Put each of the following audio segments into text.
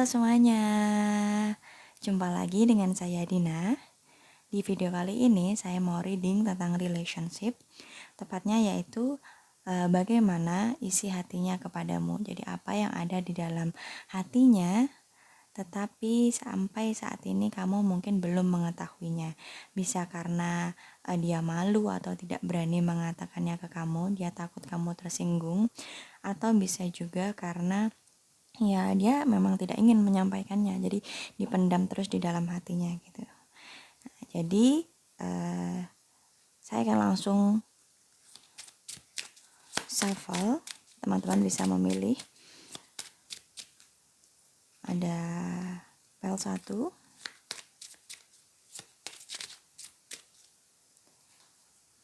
semuanya, jumpa lagi dengan saya Dina. Di video kali ini saya mau reading tentang relationship, tepatnya yaitu bagaimana isi hatinya kepadamu. Jadi apa yang ada di dalam hatinya, tetapi sampai saat ini kamu mungkin belum mengetahuinya. Bisa karena dia malu atau tidak berani mengatakannya ke kamu, dia takut kamu tersinggung, atau bisa juga karena ya dia memang tidak ingin menyampaikannya, jadi dipendam terus di dalam hatinya gitu. Jadi saya akan langsung shuffle, teman-teman bisa memilih. Ada pile 1,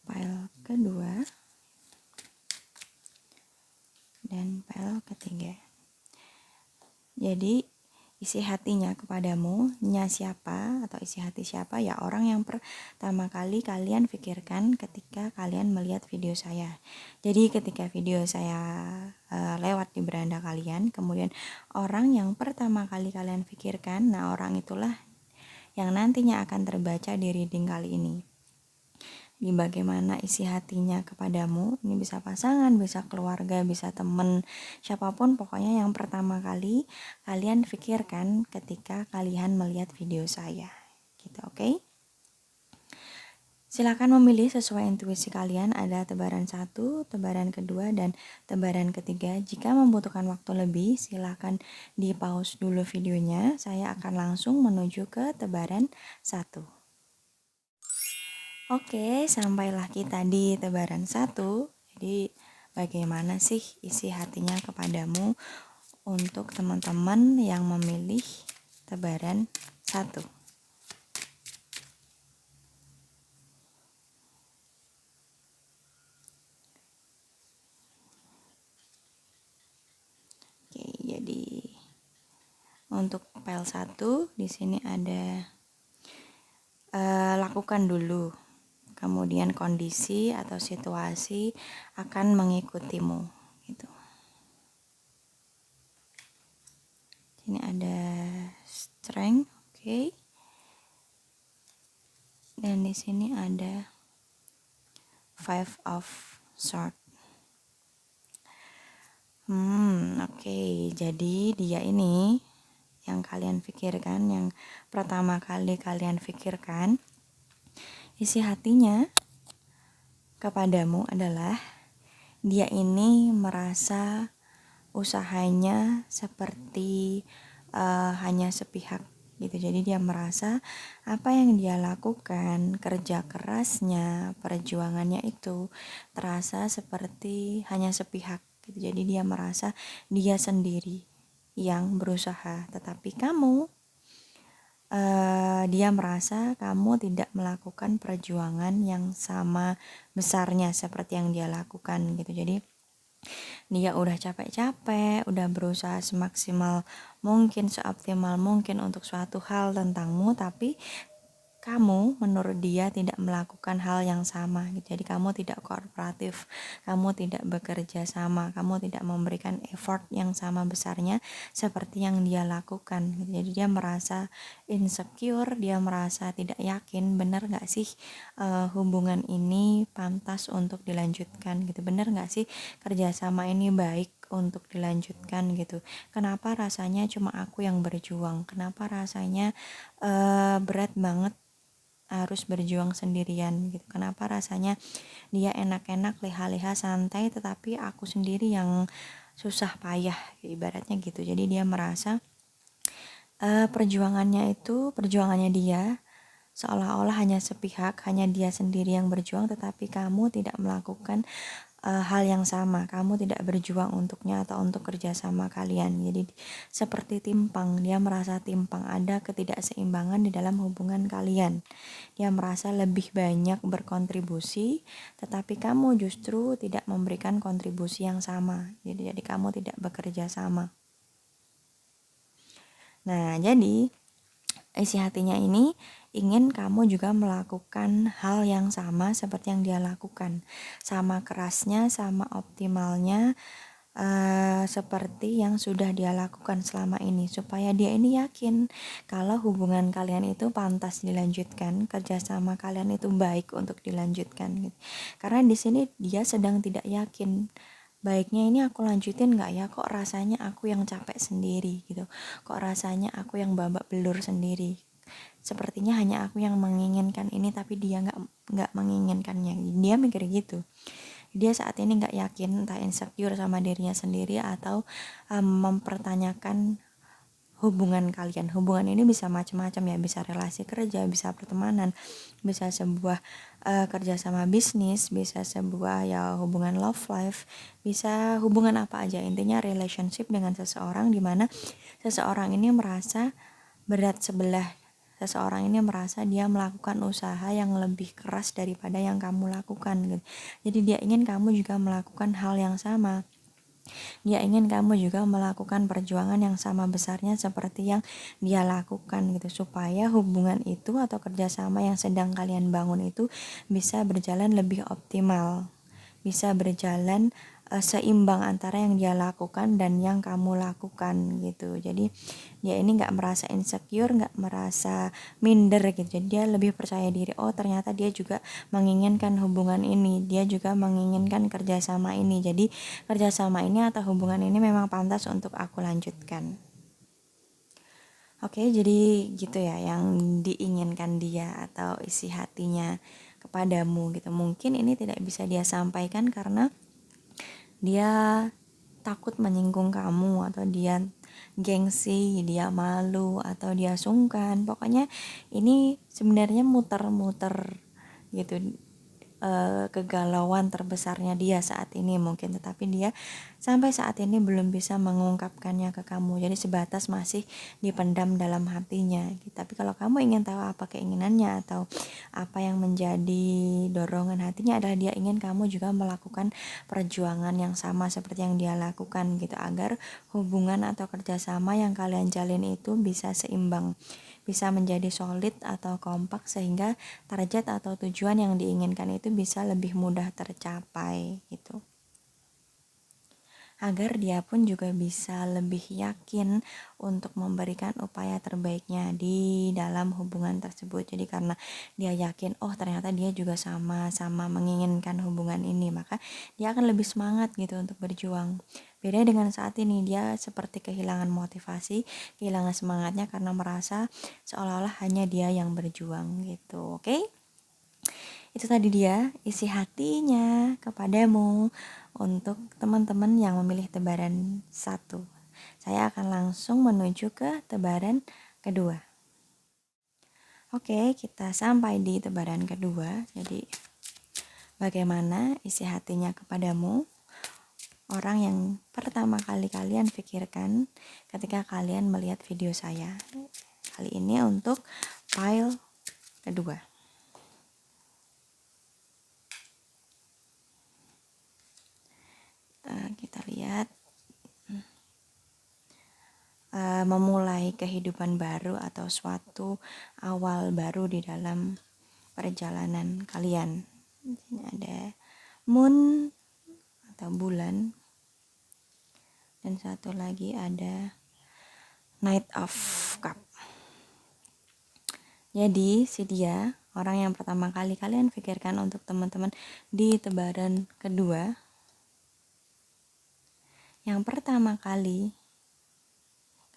pile kedua, dan pile ketiga. Jadi isi hatinya kepadamu, nya siapa atau isi hati siapa? Ya orang yang pertama kali kalian pikirkan ketika kalian melihat video saya. Jadi ketika video saya lewat di beranda kalian, kemudian orang yang pertama kali kalian pikirkan, nah orang itulah yang nantinya akan terbaca di reading kali ini. Di bagaimana isi hatinya kepadamu, ini bisa pasangan, bisa keluarga, bisa teman, siapapun pokoknya yang pertama kali kalian pikirkan ketika kalian melihat video saya gitu, oke? Silakan memilih sesuai intuisi kalian. Ada tebaran 1, tebaran kedua, dan tebaran ketiga. Jika membutuhkan waktu lebih, silakan di pause dulu videonya. Saya akan langsung menuju ke tebaran 1. Oke, sampailah kita di tebaran 1. Jadi bagaimana sih isi hatinya kepadamu untuk teman-teman yang memilih tebaran 1? Oke, jadi untuk pile 1 di sini ada lakukan dulu. Kemudian kondisi atau situasi akan mengikutimu gitu. Ini ada strength, oke. Dan di sini ada 5 of swords. Oke. Jadi dia ini yang kalian pikirkan, yang pertama kali kalian pikirkan, isi hatinya kepadamu adalah dia ini merasa usahanya seperti hanya sepihak gitu. Jadi dia merasa apa yang dia lakukan, kerja kerasnya, perjuangannya itu terasa seperti hanya sepihak gitu. Jadi dia merasa dia sendiri yang berusaha, tetapi kamu dia merasa kamu tidak melakukan perjuangan yang sama besarnya seperti yang dia lakukan gitu. Jadi dia udah capek-capek, udah berusaha semaksimal mungkin, seoptimal mungkin untuk suatu hal tentangmu, tapi kamu menurut dia tidak melakukan hal yang sama gitu. Jadi kamu tidak kooperatif, kamu tidak bekerja sama, kamu tidak memberikan effort yang sama besarnya seperti yang dia lakukan gitu. Jadi dia merasa insecure, dia merasa tidak yakin, benar gak sih hubungan ini pantas untuk dilanjutkan gitu, benar gak sih kerjasama ini baik untuk dilanjutkan gitu. Kenapa rasanya cuma aku yang berjuang, kenapa rasanya berat banget harus berjuang sendirian gitu. Kenapa rasanya dia enak-enak, leha-leha, santai, tetapi aku sendiri yang susah payah ibaratnya gitu. Jadi dia merasa perjuangannya dia seolah-olah hanya sepihak, hanya dia sendiri yang berjuang, tetapi kamu tidak melakukan hal yang sama, kamu tidak berjuang untuknya atau untuk kerjasama kalian. Jadi seperti timpang, dia merasa timpang, ada ketidakseimbangan di dalam hubungan kalian. Dia merasa lebih banyak berkontribusi, tetapi kamu justru tidak memberikan kontribusi yang sama. Jadi kamu tidak bekerja sama. Nah, jadi isi hatinya ini ingin kamu juga melakukan hal yang sama seperti yang dia lakukan. Sama kerasnya, sama optimalnya, seperti yang sudah dia lakukan selama ini, supaya dia ini yakin kalau hubungan kalian itu pantas dilanjutkan, kerjasama kalian itu baik untuk dilanjutkan gitu. Karena di sini dia sedang tidak yakin, baiknya ini aku lanjutin nggak ya, kok rasanya aku yang capek sendiri gitu, kok rasanya aku yang babak belur sendiri, sepertinya hanya aku yang menginginkan ini tapi dia nggak menginginkannya. Dia mikir gitu, dia saat ini nggak yakin, entah insecure sama dirinya sendiri atau mempertanyakan hubungan kalian. Hubungan ini bisa macam-macam ya, bisa relasi kerja, bisa pertemanan, bisa sebuah kerja sama bisnis, bisa sebuah ya hubungan love life, bisa hubungan apa aja, intinya relationship dengan seseorang, dimana seseorang ini merasa berat sebelah, seseorang ini merasa dia melakukan usaha yang lebih keras daripada yang kamu lakukan gitu. Jadi dia ingin kamu juga melakukan hal yang sama. Dia ingin kamu juga melakukan perjuangan yang sama besarnya seperti yang dia lakukan gitu, supaya hubungan itu atau kerjasama yang sedang kalian bangun itu bisa berjalan lebih optimal, bisa berjalan seimbang antara yang dia lakukan dan yang kamu lakukan gitu. Jadi dia ini nggak merasa insecure, nggak merasa minder gitu. Jadi dia lebih percaya diri, oh ternyata dia juga menginginkan hubungan ini, dia juga menginginkan kerjasama ini. Jadi kerjasama ini atau hubungan ini memang pantas untuk aku lanjutkan. Oke, jadi gitu ya yang diinginkan dia atau isi hatinya kepadamu gitu. Mungkin ini tidak bisa dia sampaikan karena dia takut menyinggung kamu, atau dia gengsi, dia malu, atau dia sungkan. Pokoknya ini sebenarnya muter-muter gitu, kegalauan terbesarnya dia saat ini mungkin, tetapi dia sampai saat ini belum bisa mengungkapkannya ke kamu, jadi sebatas masih dipendam dalam hatinya gitu. Tapi kalau kamu ingin tahu apa keinginannya atau apa yang menjadi dorongan hatinya, adalah dia ingin kamu juga melakukan perjuangan yang sama seperti yang dia lakukan gitu, agar hubungan atau kerjasama yang kalian jalin itu bisa seimbang, bisa menjadi solid atau kompak, sehingga target atau tujuan yang diinginkan itu bisa lebih mudah tercapai gitu, agar dia pun juga bisa lebih yakin untuk memberikan upaya terbaiknya di dalam hubungan tersebut. Jadi karena dia yakin, oh ternyata dia juga sama-sama menginginkan hubungan ini, maka dia akan lebih semangat gitu untuk berjuang. Beda dengan saat ini, dia seperti kehilangan motivasi, kehilangan semangatnya karena merasa seolah-olah hanya dia yang berjuang gitu. Oke? Itu tadi dia isi hatinya kepadamu untuk teman-teman yang memilih tebaran 1. Saya akan langsung menuju ke tebaran kedua. Oke, kita sampai di tebaran kedua. Jadi, bagaimana isi hatinya kepadamu? Orang yang pertama kali kalian pikirkan ketika kalian melihat video saya. Kali ini untuk file kedua. Kita lihat memulai kehidupan baru atau suatu awal baru di dalam perjalanan kalian. Ini ada moon atau bulan, dan satu lagi ada Knight of Cup. Jadi si dia orang yang pertama kali kalian pikirkan untuk teman-teman di tebaran kedua, yang pertama kali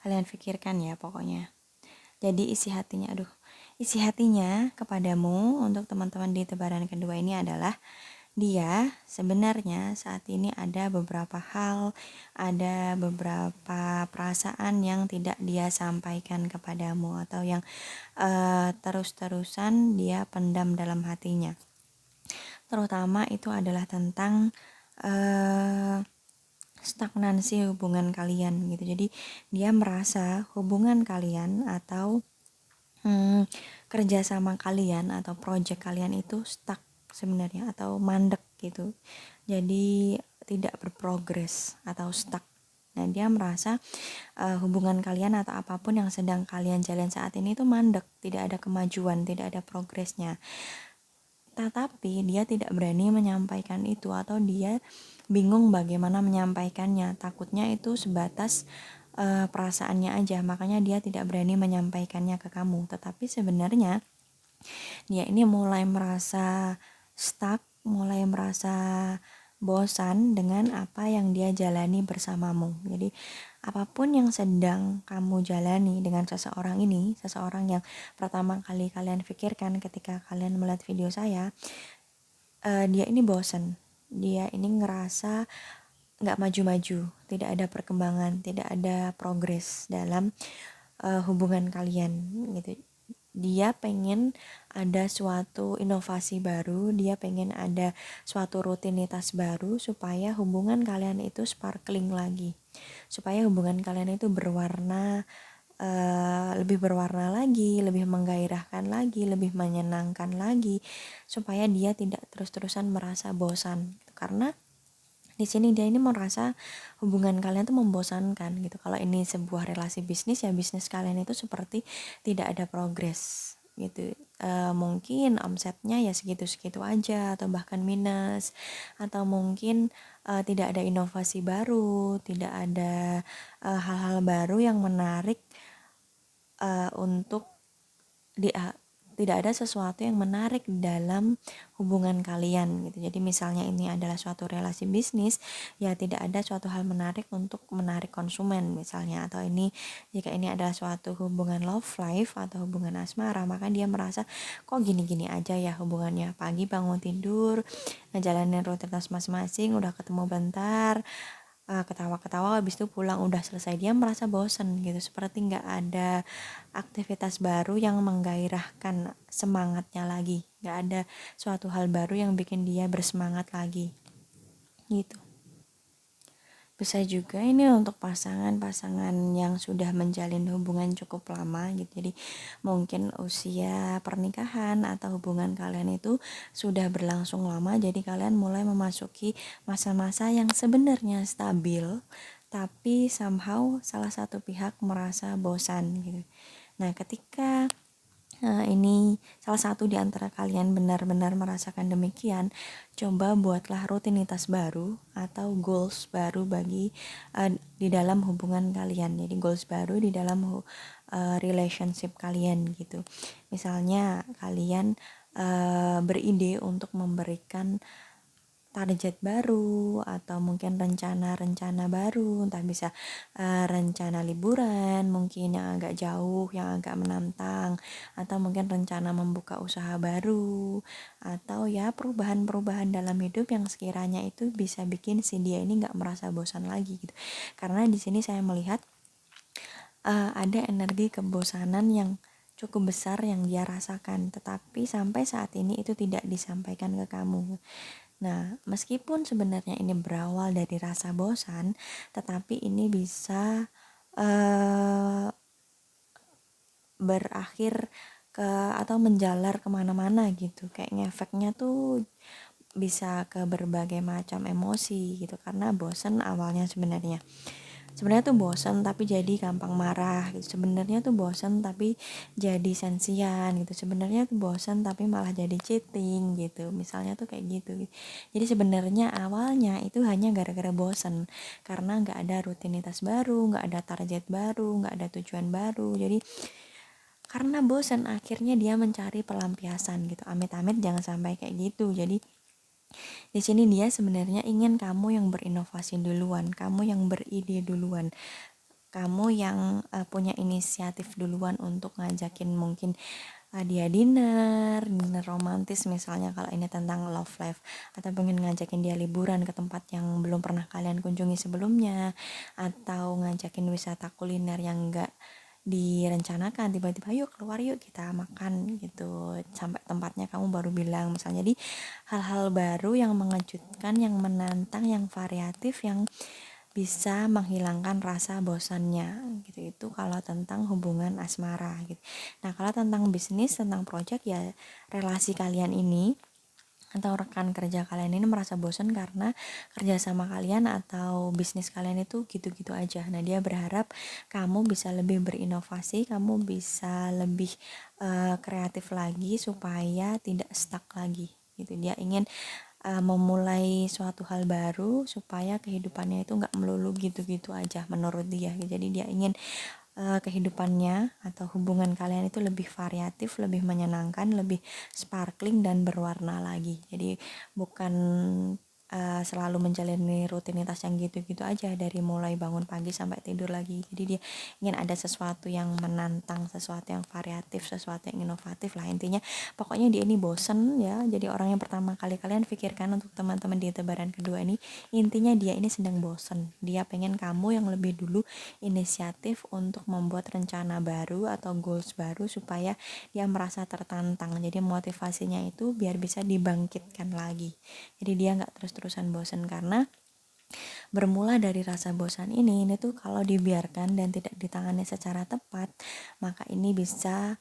kalian pikirkan ya pokoknya. Jadi isi hatinya kepadamu untuk teman-teman di tebaran kedua ini adalah, dia sebenarnya saat ini ada beberapa hal, ada beberapa perasaan yang tidak dia sampaikan kepadamu, atau yang terus-terusan dia pendam dalam hatinya. Terutama itu adalah tentang stagnansi hubungan kalian gitu. Jadi dia merasa hubungan kalian atau kerjasama kalian atau project kalian itu stuck sebenarnya, atau mandek gitu. Jadi tidak berprogres atau stuck. Nah, dia merasa hubungan kalian atau apapun yang sedang kalian jalan saat ini itu mandek, tidak ada kemajuan, tidak ada progresnya. tetapi dia tidak berani menyampaikan itu, atau dia bingung bagaimana menyampaikannya. Takutnya itu sebatas perasaannya aja, makanya dia tidak berani menyampaikannya ke kamu. Tetapi sebenarnya dia ini mulai merasa stuck, mulai merasa bosan dengan apa yang dia jalani bersamamu. Jadi apapun yang sedang kamu jalani dengan seseorang ini, seseorang yang pertama kali kalian pikirkan ketika kalian melihat video saya, dia ini bosan, dia ini ngerasa nggak maju-maju, tidak ada perkembangan, tidak ada progres dalam hubungan kalian gitu. Dia pengen ada suatu inovasi baru, dia pengen ada suatu rutinitas baru supaya hubungan kalian itu sparkling lagi, supaya hubungan kalian itu berwarna, lebih berwarna lagi, lebih menggairahkan lagi, lebih menyenangkan lagi, supaya dia tidak terus-terusan merasa bosan. Karena di sini dia ini merasa hubungan kalian tuh membosankan gitu. Kalau ini sebuah relasi bisnis, ya bisnis kalian itu seperti tidak ada progres gitu. Mungkin omsetnya ya segitu-segitu aja, atau bahkan minus, atau mungkin tidak ada inovasi baru, tidak ada hal-hal baru yang menarik untuk tidak ada sesuatu yang menarik dalam hubungan kalian gitu. Jadi misalnya ini adalah suatu relasi bisnis, ya tidak ada suatu hal menarik untuk menarik konsumen misalnya. Atau ini, jika ini adalah suatu hubungan love life atau hubungan asmara, maka dia merasa kok gini-gini aja ya hubungannya. Pagi bangun tidur, ngejalanin rutinitas masing-masing, udah ketemu bentar, ketawa-ketawa, habis itu pulang, udah selesai. Dia merasa bosan gitu, seperti nggak ada aktivitas baru yang menggairahkan semangatnya lagi, nggak ada suatu hal baru yang bikin dia bersemangat lagi gitu. Bisa juga ini untuk pasangan-pasangan yang sudah menjalin hubungan cukup lama gitu. Jadi mungkin usia pernikahan atau hubungan kalian itu sudah berlangsung lama, jadi kalian mulai memasuki masa-masa yang sebenarnya stabil, tapi somehow salah satu pihak merasa bosan gitu. Nah, ketika ini salah satu di antara kalian benar-benar merasakan demikian, coba buatlah rutinitas baru atau goals baru bagi di dalam hubungan kalian. Jadi goals baru di dalam relationship kalian gitu. Misalnya kalian beride untuk memberikan target baru, atau mungkin rencana-rencana baru, entah bisa rencana liburan mungkin yang agak jauh, yang agak menantang, atau mungkin rencana membuka usaha baru, atau ya perubahan-perubahan dalam hidup yang sekiranya itu bisa bikin si dia ini nggak merasa bosan lagi gitu. Karena di sini saya melihat ada energi kebosanan yang cukup besar yang dia rasakan, tetapi sampai saat ini itu tidak disampaikan ke kamu. Nah, meskipun sebenarnya ini berawal dari rasa bosan, tetapi ini bisa berakhir ke atau menjalar kemana-mana gitu. Kayak ngefeknya tuh bisa ke berbagai macam emosi gitu, karena bosan awalnya sebenarnya tuh bosan tapi jadi gampang marah gitu. Sebenarnya tuh bosan tapi jadi sensian gitu. Sebenarnya tuh bosan tapi malah jadi cheating gitu. Misalnya tuh kayak gitu. Jadi sebenarnya awalnya itu hanya gara-gara bosan, karena nggak ada rutinitas baru, nggak ada target baru, nggak ada tujuan baru. Jadi karena bosan akhirnya dia mencari pelampiasan gitu. Amit-amit jangan sampai kayak gitu. Jadi di sini dia sebenarnya ingin kamu yang berinovasi duluan, kamu yang beride duluan, kamu yang punya inisiatif duluan untuk ngajakin mungkin dia dinner romantis misalnya kalau ini tentang love life, atau pengen ngajakin dia liburan ke tempat yang belum pernah kalian kunjungi sebelumnya, atau ngajakin wisata kuliner yang enggak direncanakan, tiba-tiba yuk keluar yuk kita makan gitu, sampai tempatnya kamu baru bilang misalnya. Jadi hal-hal baru yang mengejutkan, yang menantang, yang variatif, yang bisa menghilangkan rasa bosannya gitu. Itu kalau tentang hubungan asmara gitu. Nah, kalau tentang bisnis, tentang project, ya relasi kalian ini atau rekan kerja kalian ini merasa bosan karena kerja sama kalian atau bisnis kalian itu gitu-gitu aja. Nah, dia berharap kamu bisa lebih berinovasi, kamu bisa lebih kreatif lagi supaya tidak stuck lagi gitu. Dia ingin memulai suatu hal baru supaya kehidupannya itu nggak melulu gitu-gitu aja menurut dia. Jadi dia ingin kehidupannya atau hubungan kalian itu lebih variatif, lebih menyenangkan, lebih sparkling dan berwarna lagi. Jadi bukan selalu menjalani rutinitas yang gitu-gitu aja dari mulai bangun pagi sampai tidur lagi. Jadi dia ingin ada sesuatu yang menantang, sesuatu yang variatif, sesuatu yang inovatif lah intinya. Pokoknya dia ini bosen ya. Jadi orang yang pertama kali kalian pikirkan untuk teman-teman di tebaran kedua ini, intinya dia ini sedang bosen. Dia pengen kamu yang lebih dulu inisiatif untuk membuat rencana baru atau goals baru supaya dia merasa tertantang. Jadi motivasinya itu biar bisa dibangkitkan lagi. Jadi dia nggak terus-terusan bosan, karena bermula dari rasa bosan ini tuh kalau dibiarkan dan tidak ditangani secara tepat, maka ini bisa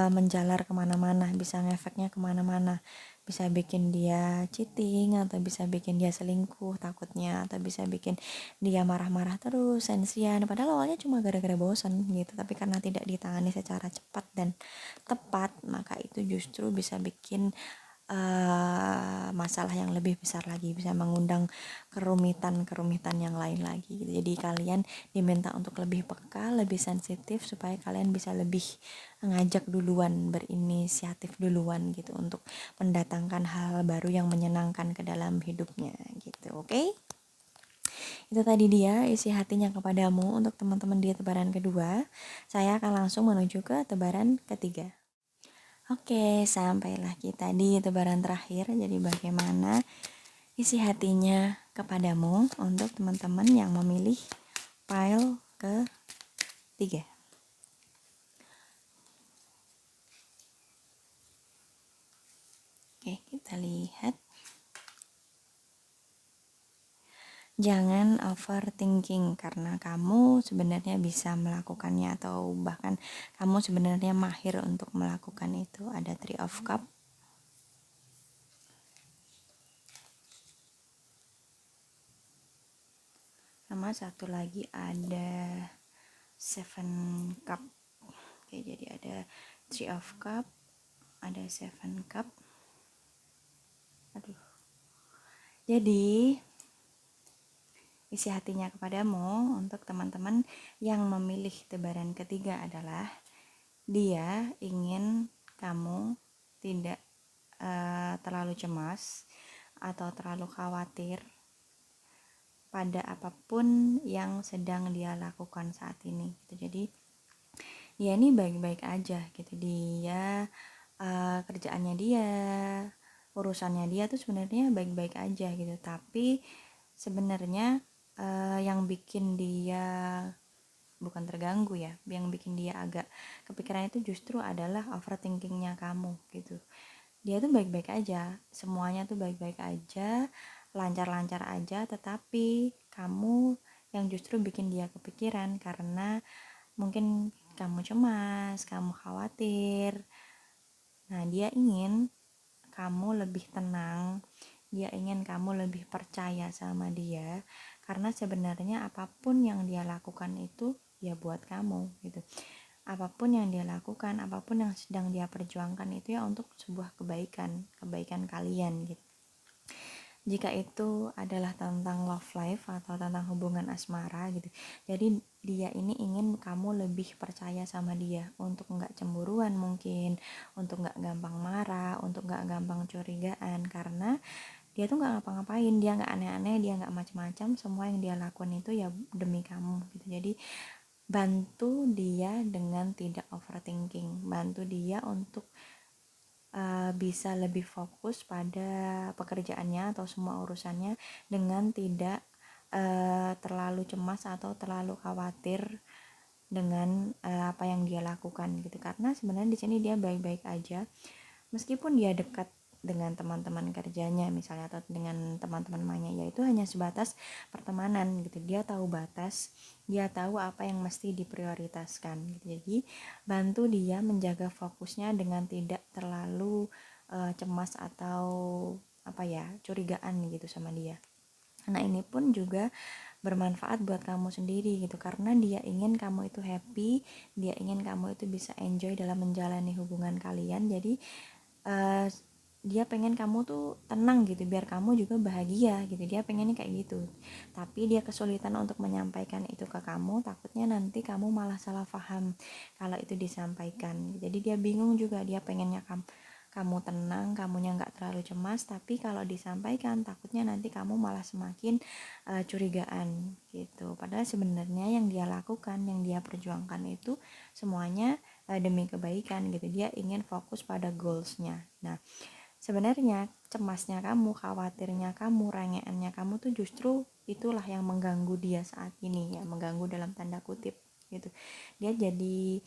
menjalar kemana-mana, bisa ngefeknya kemana-mana, bisa bikin dia cheating, atau bisa bikin dia selingkuh takutnya, atau bisa bikin dia marah-marah terus, sensian, padahal awalnya cuma gara-gara bosan gitu, tapi karena tidak ditangani secara cepat dan tepat, maka itu justru bisa bikin masalah yang lebih besar lagi, bisa mengundang kerumitan yang lain lagi gitu. Jadi kalian diminta untuk lebih peka, lebih sensitif supaya kalian bisa lebih ngajak duluan, berinisiatif duluan gitu untuk mendatangkan hal baru yang menyenangkan ke dalam hidupnya gitu. Oke? Itu tadi dia isi hatinya kepadamu untuk teman-teman di tebaran kedua. Saya akan langsung menuju ke tebaran ketiga. Oke, sampailah kita di tebaran terakhir. Jadi bagaimana isi hatinya kepadamu untuk teman-teman yang memilih pile ketiga. Oke, kita lihat. Jangan overthinking, karena kamu sebenarnya bisa melakukannya, atau bahkan kamu sebenarnya mahir untuk melakukan itu. Ada Three of Cup, sama satu lagi ada Seven Cup. Oke, jadi ada Three of Cup, ada Seven Cup. Jadi isi hatinya kepadamu untuk teman-teman yang memilih tebaran ketiga adalah dia ingin kamu tidak terlalu cemas atau terlalu khawatir pada apapun yang sedang dia lakukan saat ini gitu. Jadi dia ini baik-baik aja gitu. Dia kerjaannya dia, urusannya dia tuh sebenarnya baik-baik aja gitu. Tapi sebenarnya yang bikin dia bukan terganggu ya, yang bikin dia agak kepikiran itu justru adalah overthinkingnya kamu gitu. Dia tuh baik-baik aja, semuanya tuh baik-baik aja, lancar-lancar aja, tetapi kamu yang justru bikin dia kepikiran karena mungkin kamu cemas, kamu khawatir. Nah, dia ingin kamu lebih tenang, dia ingin kamu lebih percaya sama dia, karena sebenarnya apapun yang dia lakukan itu ya buat kamu gitu. Apapun yang dia lakukan, apapun yang sedang dia perjuangkan itu ya untuk sebuah kebaikan kalian gitu. Jika itu adalah tentang love life atau tentang hubungan asmara gitu, jadi dia ini ingin kamu lebih percaya sama dia, untuk nggak cemburuan mungkin, untuk nggak gampang marah, untuk nggak gampang curigaan, karena dia tuh nggak ngapa-ngapain, dia nggak aneh-aneh, dia nggak macam-macam, semua yang dia lakukan itu ya demi kamu gitu. Jadi bantu dia dengan tidak overthinking, bantu dia untuk bisa lebih fokus pada pekerjaannya atau semua urusannya dengan tidak terlalu cemas atau terlalu khawatir dengan apa yang dia lakukan gitu. Karena sebenarnya di sini dia baik-baik aja, meskipun dia dekat dengan teman-teman kerjanya misalnya atau dengan teman-teman mainnya, yaitu hanya sebatas pertemanan gitu. Dia tahu batas, dia tahu apa yang mesti diprioritaskan gitu. Jadi bantu dia menjaga fokusnya dengan tidak terlalu cemas atau curigaan gitu sama dia. Nah, ini pun juga bermanfaat buat kamu sendiri gitu, karena dia ingin kamu itu happy, dia ingin kamu itu bisa enjoy dalam menjalani hubungan kalian. Jadi dia pengen kamu tuh tenang gitu, biar kamu juga bahagia gitu, dia pengennya kayak gitu. Tapi dia kesulitan untuk menyampaikan itu ke kamu, takutnya nanti kamu malah salah paham kalau itu disampaikan. Jadi dia bingung juga, dia pengennya kamu tenang, kamunya nggak terlalu cemas, tapi kalau disampaikan takutnya nanti kamu malah semakin curigaan gitu. Padahal sebenarnya yang dia lakukan, yang dia perjuangkan itu semuanya demi kebaikan gitu. Dia ingin fokus pada goalsnya. Nah, sebenarnya cemasnya kamu, khawatirnya kamu, rengeannya kamu tuh justru itulah yang mengganggu dia saat ini ya, mengganggu dalam tanda kutip gitu. Dia jadi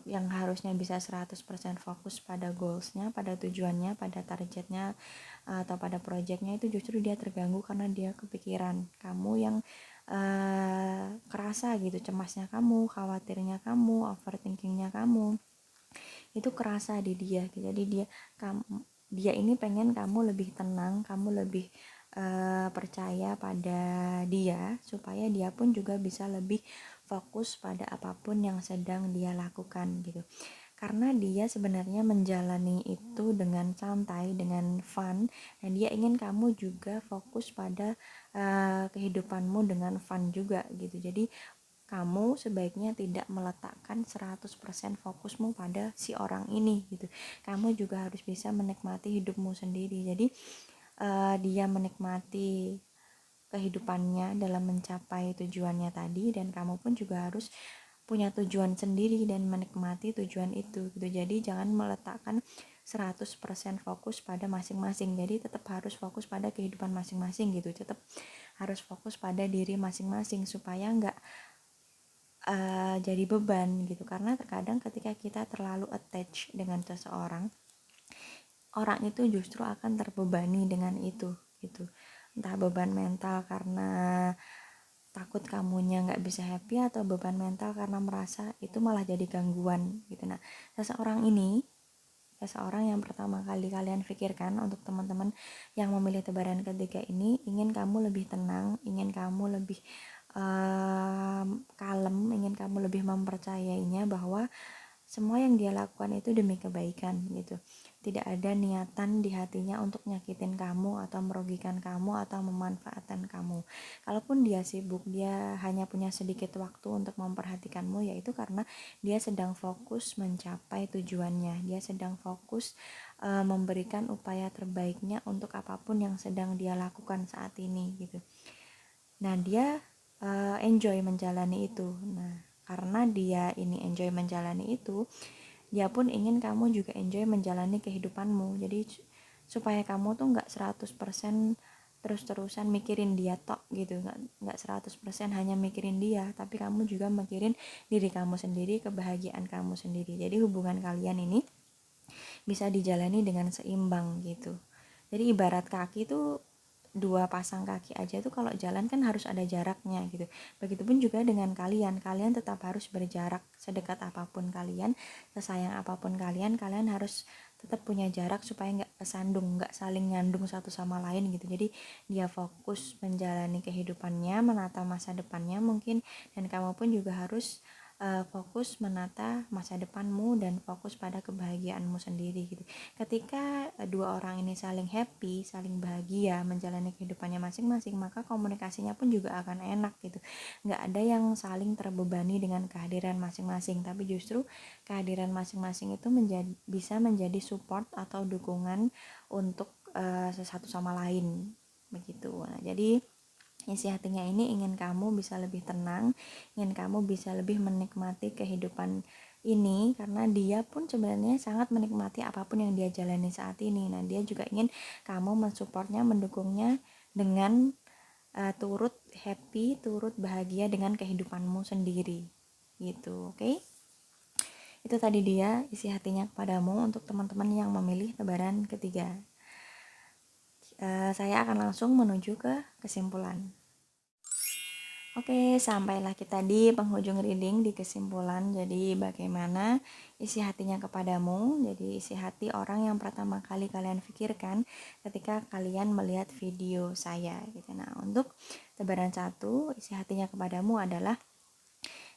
yang harusnya bisa 100% fokus pada goalsnya, pada tujuannya, pada targetnya atau pada projectnya, itu justru dia terganggu karena dia kepikiran kamu yang kerasa gitu, cemasnya kamu, khawatirnya kamu, overthinkingnya kamu itu kerasa di dia. Jadi dia ini pengen kamu lebih tenang, kamu lebih percaya pada dia, supaya dia pun juga bisa lebih fokus pada apapun yang sedang dia lakukan gitu. Karena dia sebenarnya menjalani itu dengan santai, dengan fun, dan dia ingin kamu juga fokus pada kehidupanmu dengan fun juga gitu. Jadi kamu sebaiknya tidak meletakkan 100% fokusmu pada si orang ini gitu. Kamu juga harus bisa menikmati hidupmu sendiri. Jadi dia menikmati kehidupannya dalam mencapai tujuannya tadi, dan kamu pun juga harus punya tujuan sendiri dan menikmati tujuan itu gitu. Jadi jangan meletakkan 100% fokus pada masing-masing. Jadi tetap harus fokus pada kehidupan masing-masing gitu. Tetap harus fokus pada diri masing-masing supaya enggak jadi beban gitu. Karena terkadang ketika kita terlalu attach dengan seseorang, orang itu justru akan terbebani dengan itu gitu. Entah beban mental karena takut kamunya nggak bisa happy, atau beban mental karena merasa itu malah jadi gangguan gitu. Nah, seseorang yang pertama kali kalian pikirkan untuk teman-teman yang memilih tebaran ketiga ini, ingin kamu lebih tenang, ingin kamu lebih kalem, ingin kamu lebih mempercayainya bahwa semua yang dia lakukan itu demi kebaikan gitu. Tidak ada niatan di hatinya untuk nyakitin kamu atau merugikan kamu atau memanfaatkan kamu. Kalaupun dia sibuk, dia hanya punya sedikit waktu untuk memperhatikanmu, yaitu karena dia sedang fokus mencapai tujuannya. Dia sedang fokus memberikan upaya terbaiknya untuk apapun yang sedang dia lakukan saat ini gitu. Nah, dia enjoy menjalani itu. Nah, karena dia ini enjoy menjalani itu, dia pun ingin kamu juga enjoy menjalani kehidupanmu. Jadi supaya kamu tuh nggak 100% terus-terusan mikirin dia tok gitu, nggak 100% hanya mikirin dia, tapi kamu juga mikirin diri kamu sendiri, kebahagiaan kamu sendiri. Jadi hubungan kalian ini bisa dijalani dengan seimbang gitu. Jadi ibarat kaki tuh, dua pasang kaki aja tuh kalau jalan kan harus ada jaraknya gitu. Begitupun juga dengan kalian tetap harus berjarak. Sedekat apapun kalian, sesayang apapun kalian harus tetap punya jarak supaya nggak kesandung, nggak saling nyandung satu sama lain gitu. Jadi dia fokus menjalani kehidupannya, menata masa depannya mungkin, dan kamu pun juga harus fokus menata masa depanmu dan fokus pada kebahagiaanmu sendiri gitu. Ketika dua orang ini saling happy, saling bahagia menjalani kehidupannya masing-masing, maka komunikasinya pun juga akan enak gitu. Nggak ada yang saling terbebani dengan kehadiran masing-masing, tapi justru kehadiran masing-masing itu bisa menjadi support atau dukungan untuk sesatu sama lain begitu. Nah, jadi isi hatinya ini ingin kamu bisa lebih tenang, ingin kamu bisa lebih menikmati kehidupan ini, karena dia pun sebenarnya sangat menikmati apapun yang dia jalani saat ini. Nah, dia juga ingin kamu mensupportnya, mendukungnya dengan turut happy, turut bahagia dengan kehidupanmu sendiri gitu. Oke? Itu tadi dia isi hatinya kepadamu untuk teman-teman yang memilih tebaran ketiga. Saya akan langsung menuju ke kesimpulan. Oke, sampailah kita di penghujung reading, di kesimpulan. Jadi bagaimana isi hatinya kepadamu? Jadi isi hati orang yang pertama kali kalian pikirkan ketika kalian melihat video saya gitu. Nah, untuk tebaran 1, isi hatinya kepadamu adalah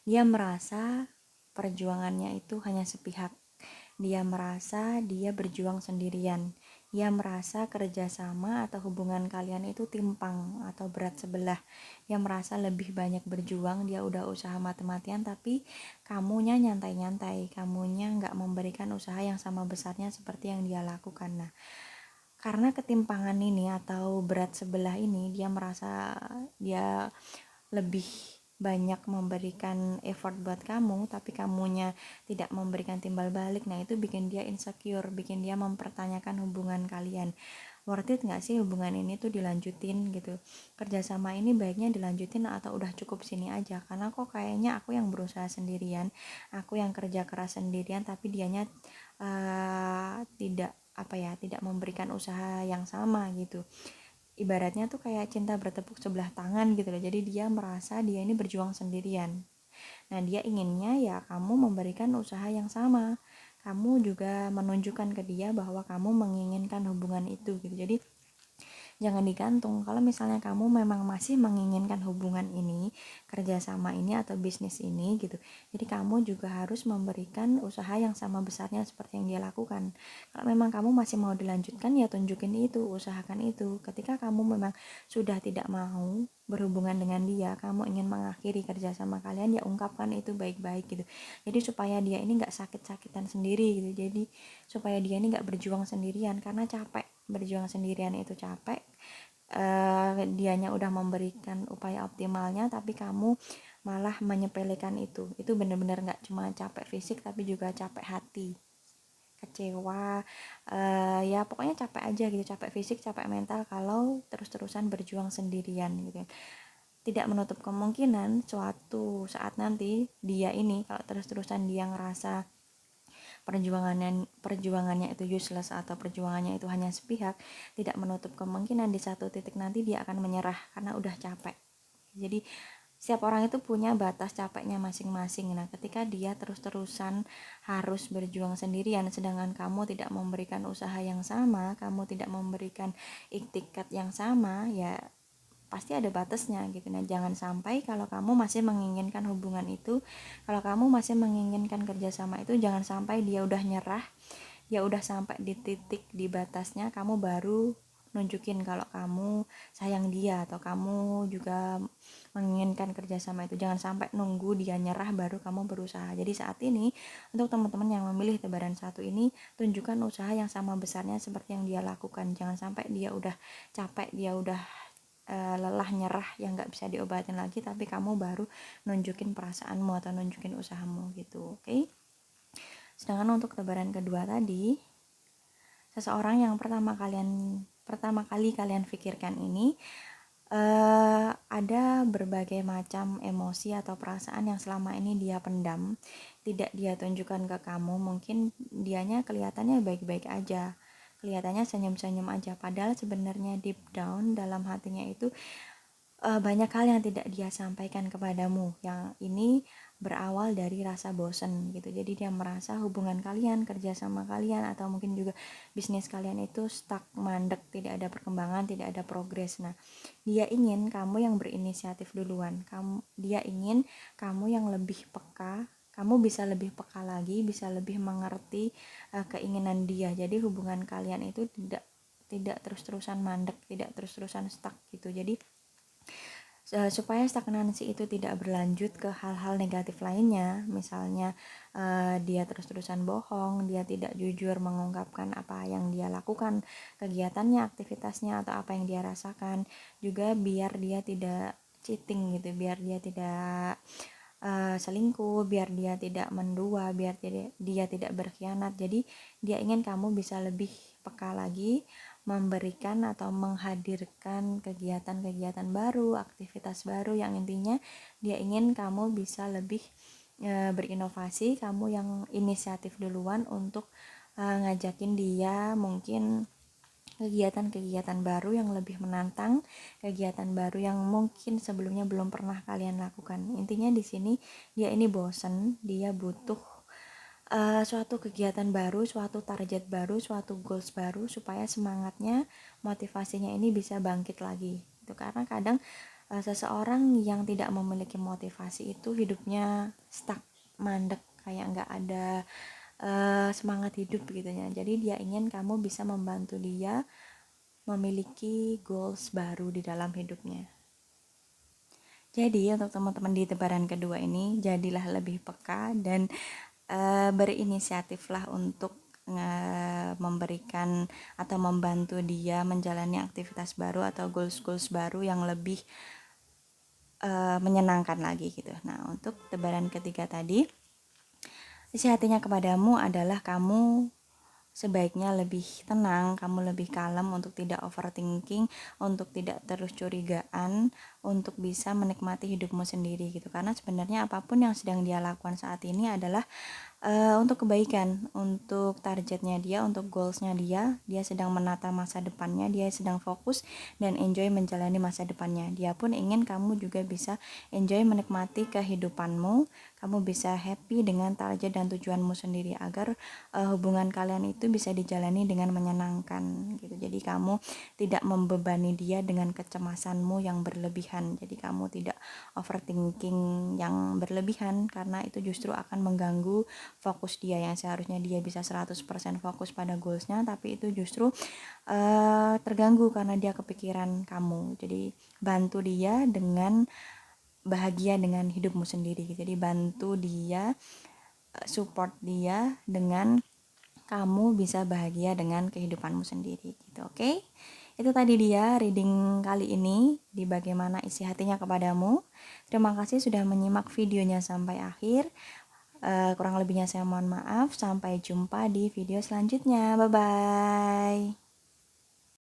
dia merasa perjuangannya itu hanya sepihak. Dia merasa dia berjuang sendirian. Dia merasa kerjasama atau hubungan kalian itu timpang atau berat sebelah. Dia merasa lebih banyak berjuang, dia udah usaha mati-matian, tapi kamunya nyantai-nyantai, kamunya nggak memberikan usaha yang sama besarnya seperti yang dia lakukan. Nah, karena ketimpangan ini atau berat sebelah ini, dia merasa dia lebih banyak memberikan effort buat kamu, tapi kamunya tidak memberikan timbal balik. Nah, itu bikin dia insecure, bikin dia mempertanyakan hubungan kalian. Worth it gak sih hubungan ini tuh dilanjutin gitu? Kerjasama ini baiknya dilanjutin atau udah cukup sini aja? Karena kok kayaknya aku yang berusaha sendirian, aku yang kerja keras sendirian, tapi dianya tidak tidak memberikan usaha yang sama gitu. Ibaratnya tuh kayak cinta bertepuk sebelah tangan gitu loh. Jadi dia merasa dia ini berjuang sendirian. Nah, dia inginnya ya kamu memberikan usaha yang sama. Kamu juga menunjukkan ke dia bahwa kamu menginginkan hubungan itu gitu. Jadi jangan digantung. Kalau misalnya kamu memang masih menginginkan hubungan ini, kerjasama ini atau bisnis ini gitu, jadi kamu juga harus memberikan usaha yang sama besarnya seperti yang dia lakukan. Kalau memang kamu masih mau dilanjutkan, ya tunjukin itu, usahakan itu. Ketika kamu memang sudah tidak mau berhubungan dengan dia, kamu ingin mengakhiri kerjasama kalian, ya ungkapkan itu baik-baik gitu. Jadi supaya dia ini gak sakit-sakitan sendiri gitu. Jadi supaya dia ini gak berjuang sendirian, karena capek berjuang sendirian itu capek. Dianya udah memberikan upaya optimalnya, tapi kamu malah menyepelekan itu benar-benar nggak cuma capek fisik tapi juga capek hati, kecewa, ya pokoknya capek aja gitu, capek fisik, capek mental kalau terus-terusan berjuang sendirian gitu. Tidak menutup kemungkinan suatu saat nanti dia ini kalau terus-terusan dia ngerasa perjuangannya itu useless atau perjuangannya itu hanya sepihak, tidak menutup kemungkinan di satu titik nanti dia akan menyerah karena udah capek. Jadi setiap orang itu punya batas capeknya masing-masing. Nah, ketika dia terus-terusan harus berjuang sendirian sedangkan kamu tidak memberikan usaha yang sama, kamu tidak memberikan iktikat yang sama, ya pasti ada batasnya gitu. Nah, jangan sampai kalau kamu masih menginginkan hubungan itu, kalau kamu masih menginginkan kerjasama itu, jangan sampai dia udah nyerah, dia udah sampai di titik di batasnya, kamu baru nunjukin kalau kamu sayang dia atau kamu juga menginginkan kerjasama itu. Jangan sampai nunggu dia nyerah baru kamu berusaha. Jadi saat ini untuk teman-teman yang memilih tebaran satu ini, tunjukkan usaha yang sama besarnya seperti yang dia lakukan. Jangan sampai dia udah capek, dia udah lelah, nyerah, yang nggak bisa diobatin lagi, tapi kamu baru nunjukin perasaanmu atau nunjukin usahamu gitu. Oke. Sedangkan untuk tebaran kedua tadi, seseorang yang pertama kali kalian pikirkan ini ada berbagai macam emosi atau perasaan yang selama ini dia pendam, tidak dia tunjukkan ke kamu. Mungkin dianya kelihatannya baik-baik aja, kelihatannya senyum-senyum aja, padahal sebenarnya deep down dalam hatinya itu banyak hal yang tidak dia sampaikan kepadamu. Yang ini berawal dari rasa bosan gitu. Jadi dia merasa hubungan kalian, kerjasama kalian, atau mungkin juga bisnis kalian itu stuck, mandek, tidak ada perkembangan, tidak ada progres. Nah, dia ingin kamu yang berinisiatif duluan. Dia ingin kamu yang lebih peka, kamu bisa lebih peka lagi, bisa lebih mengerti keinginan dia. Jadi hubungan kalian itu tidak terus-terusan mandek, tidak terus-terusan stuck gitu. Jadi supaya stagnansi itu tidak berlanjut ke hal-hal negatif lainnya, misalnya dia terus-terusan bohong, dia tidak jujur mengungkapkan apa yang dia lakukan, kegiatannya, aktivitasnya, atau apa yang dia rasakan, juga biar dia tidak cheating gitu, biar dia tidak selingkuh, biar dia tidak mendua, biar dia tidak berkhianat. Jadi dia ingin kamu bisa lebih peka lagi, memberikan atau menghadirkan kegiatan-kegiatan baru, aktivitas baru, yang intinya dia ingin kamu bisa lebih berinovasi, kamu yang inisiatif duluan untuk ngajakin dia mungkin kegiatan-kegiatan baru yang lebih menantang, kegiatan baru yang mungkin sebelumnya belum pernah kalian lakukan. Intinya di sini dia ini bosen, dia butuh suatu kegiatan baru, suatu target baru, suatu goals baru, supaya semangatnya, motivasinya ini bisa bangkit lagi. Itu karena kadang seseorang yang tidak memiliki motivasi itu hidupnya stuck, mandek, kayak nggak ada semangat hidup gitu ya. Jadi dia ingin kamu bisa membantu dia memiliki goals baru di dalam hidupnya. Jadi untuk teman-teman di tebaran kedua ini, jadilah lebih peka dan berinisiatiflah untuk memberikan atau membantu dia menjalani aktivitas baru atau goals-goals baru yang lebih menyenangkan lagi gitu. Nah, untuk tebaran ketiga tadi, isi hatinya kepadamu adalah kamu sebaiknya lebih tenang, kamu lebih kalem untuk tidak overthinking, untuk tidak terus curigaan, untuk bisa menikmati hidupmu sendiri gitu. Karena sebenarnya apapun yang sedang dia lakukan saat ini adalah untuk kebaikan, untuk targetnya dia, untuk goalsnya dia sedang menata masa depannya, dia sedang fokus dan enjoy menjalani masa depannya. Dia pun ingin kamu juga bisa enjoy menikmati kehidupanmu, kamu bisa happy dengan target dan tujuanmu sendiri agar hubungan kalian itu bisa dijalani dengan menyenangkan gitu. Jadi kamu tidak membebani dia dengan kecemasanmu yang berlebihan. Jadi kamu tidak overthinking yang berlebihan, karena itu justru akan mengganggu fokus dia yang seharusnya dia bisa 100% fokus pada goalsnya, tapi itu justru terganggu karena dia kepikiran kamu. Jadi bantu dia dengan bahagia dengan hidupmu sendiri. Jadi bantu dia, support dia dengan kamu bisa bahagia dengan kehidupanmu sendiri gitu. Oke? Itu tadi dia reading kali ini di bagaimana isi hatinya kepadamu. Terima kasih sudah menyimak videonya sampai akhir. Kurang lebihnya saya mohon maaf. Sampai jumpa di video selanjutnya. Bye bye.